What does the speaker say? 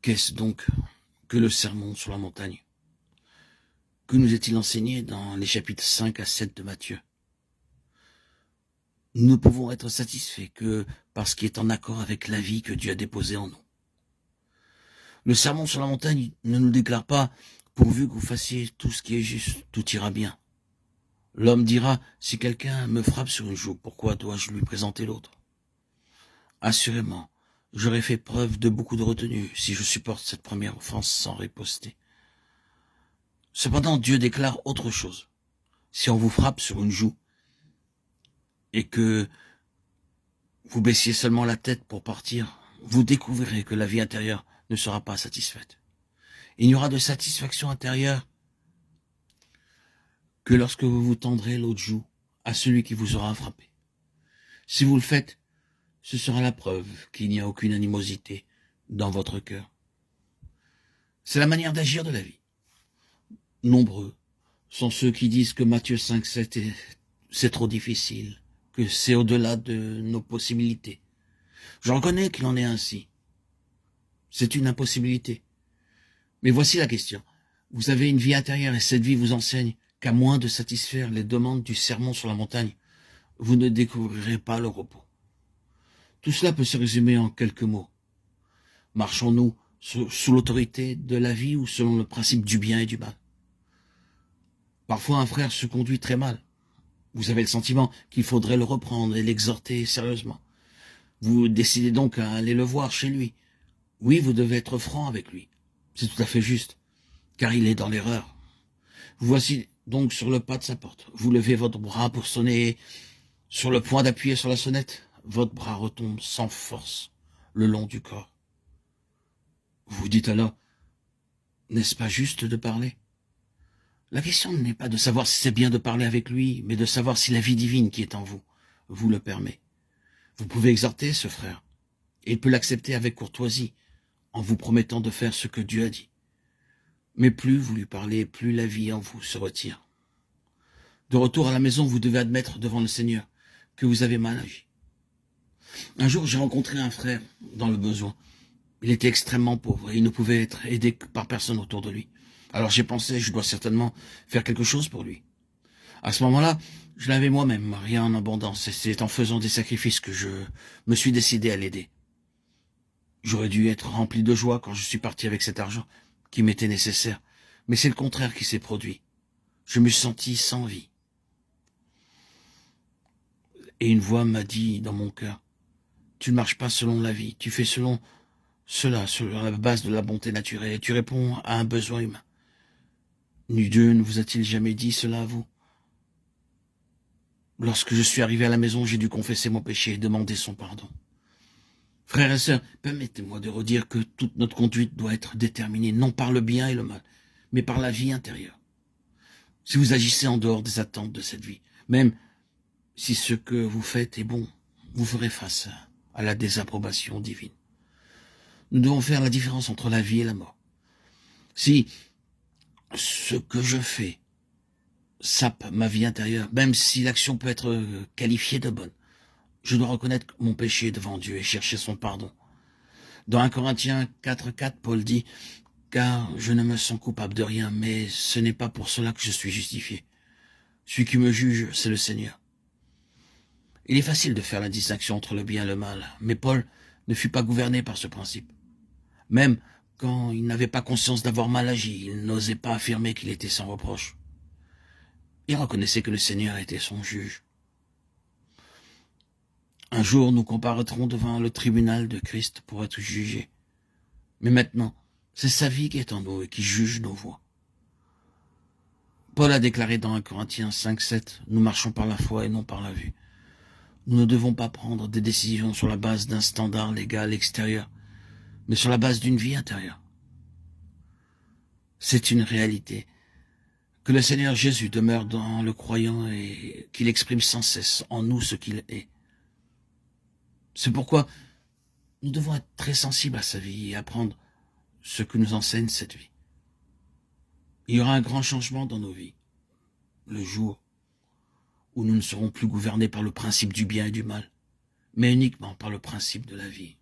Qu'est-ce donc que le sermon sur la montagne? Que nous est-il enseigné dans les chapitres 5 à 7 de Matthieu? Nous ne pouvons être satisfaits que par ce qui est en accord avec la vie que Dieu a déposée en nous. Le sermon sur la montagne ne nous déclare pas « pourvu que vous fassiez tout ce qui est juste, tout ira bien ». L'homme dira « si quelqu'un me frappe sur une joue, pourquoi dois-je lui présenter l'autre » Assurément, j'aurais fait preuve de beaucoup de retenue si je supporte cette première offense sans riposter. Cependant, Dieu déclare autre chose. Si on vous frappe sur une joue et que vous baissiez seulement la tête pour partir, vous découvrirez que la vie intérieure ne sera pas satisfaite. Il n'y aura de satisfaction intérieure que lorsque vous vous tendrez l'autre joue à celui qui vous aura frappé. Si vous le faites, ce sera la preuve qu'il n'y a aucune animosité dans votre cœur. C'est la manière d'agir de la vie. Nombreux sont ceux qui disent que Matthieu 5,7 c'est trop difficile, que c'est au-delà de nos possibilités. Je reconnais qu'il en est ainsi. C'est une impossibilité. Mais voici la question. Vous avez une vie intérieure et cette vie vous enseigne qu'à moins de satisfaire les demandes du sermon sur la montagne, vous ne découvrirez pas le repos. Tout cela peut se résumer en quelques mots. Marchons-nous sous l'autorité de la vie ou selon le principe du bien et du mal? Parfois un frère se conduit très mal. Vous avez le sentiment qu'il faudrait le reprendre et l'exhorter sérieusement. Vous décidez donc à aller le voir chez lui. Oui, vous devez être franc avec lui. C'est tout à fait juste, car il est dans l'erreur. Vous voici donc sur le pas de sa porte. Vous levez votre bras pour sonner. Sur le point d'appuyer sur la sonnette, votre bras retombe sans force le long du corps. Vous dites alors, n'est-ce pas juste de parler? La question n'est pas de savoir si c'est bien de parler avec lui, mais de savoir si la vie divine qui est en vous vous le permet. Vous pouvez exhorter ce frère, et il peut l'accepter avec courtoisie, en vous promettant de faire ce que Dieu a dit. Mais plus vous lui parlez, plus la vie en vous se retire. De retour à la maison, vous devez admettre devant le Seigneur que vous avez mal agi. Un jour, j'ai rencontré un frère dans le besoin. Il était extrêmement pauvre et il ne pouvait être aidé par personne autour de lui. Alors j'ai pensé, je dois certainement faire quelque chose pour lui. À ce moment-là, je l'avais moi-même marié en abondance et c'est en faisant des sacrifices que je me suis décidé à l'aider. J'aurais dû être rempli de joie quand je suis parti avec cet argent qui m'était nécessaire, mais c'est le contraire qui s'est produit. Je me suis senti sans vie. Et une voix m'a dit dans mon cœur, tu ne marches pas selon la vie, tu fais selon cela, sur la base de la bonté naturelle, et tu réponds à un besoin humain. Dieu ne vous a-t-il jamais dit cela à vous? Lorsque je suis arrivé à la maison, j'ai dû confesser mon péché et demander son pardon. Frères et sœurs, permettez-moi de redire que toute notre conduite doit être déterminée, non par le bien et le mal, mais par la vie intérieure. Si vous agissez en dehors des attentes de cette vie, même si ce que vous faites est bon, vous ferez face à la désapprobation divine. Nous devons faire la différence entre la vie et la mort. Si ce que je fais sape ma vie intérieure, même si l'action peut être qualifiée de bonne, je dois reconnaître mon péché devant Dieu et chercher son pardon. Dans 1 Corinthiens 4,4, Paul dit « Car je ne me sens coupable de rien, mais ce n'est pas pour cela que je suis justifié. Celui qui me juge, c'est le Seigneur. » Il est facile de faire la distinction entre le bien et le mal, mais Paul ne fut pas gouverné par ce principe. Même quand il n'avait pas conscience d'avoir mal agi, il n'osait pas affirmer qu'il était sans reproche. Il reconnaissait que le Seigneur était son juge. Un jour, nous comparaîtrons devant le tribunal de Christ pour être jugés. Mais maintenant, c'est sa vie qui est en nous et qui juge nos voies. Paul a déclaré dans 1 Corinthiens 5,7, « Nous marchons par la foi et non par la vue. » Nous ne devons pas prendre des décisions sur la base d'un standard légal extérieur, mais sur la base d'une vie intérieure. C'est une réalité. Que le Seigneur Jésus demeure dans le croyant et qu'il exprime sans cesse en nous ce qu'il est. C'est pourquoi nous devons être très sensibles à sa vie et apprendre ce que nous enseigne cette vie. Il y aura un grand changement dans nos vies, le jour où nous ne serons plus gouvernés par le principe du bien et du mal, mais uniquement par le principe de la vie.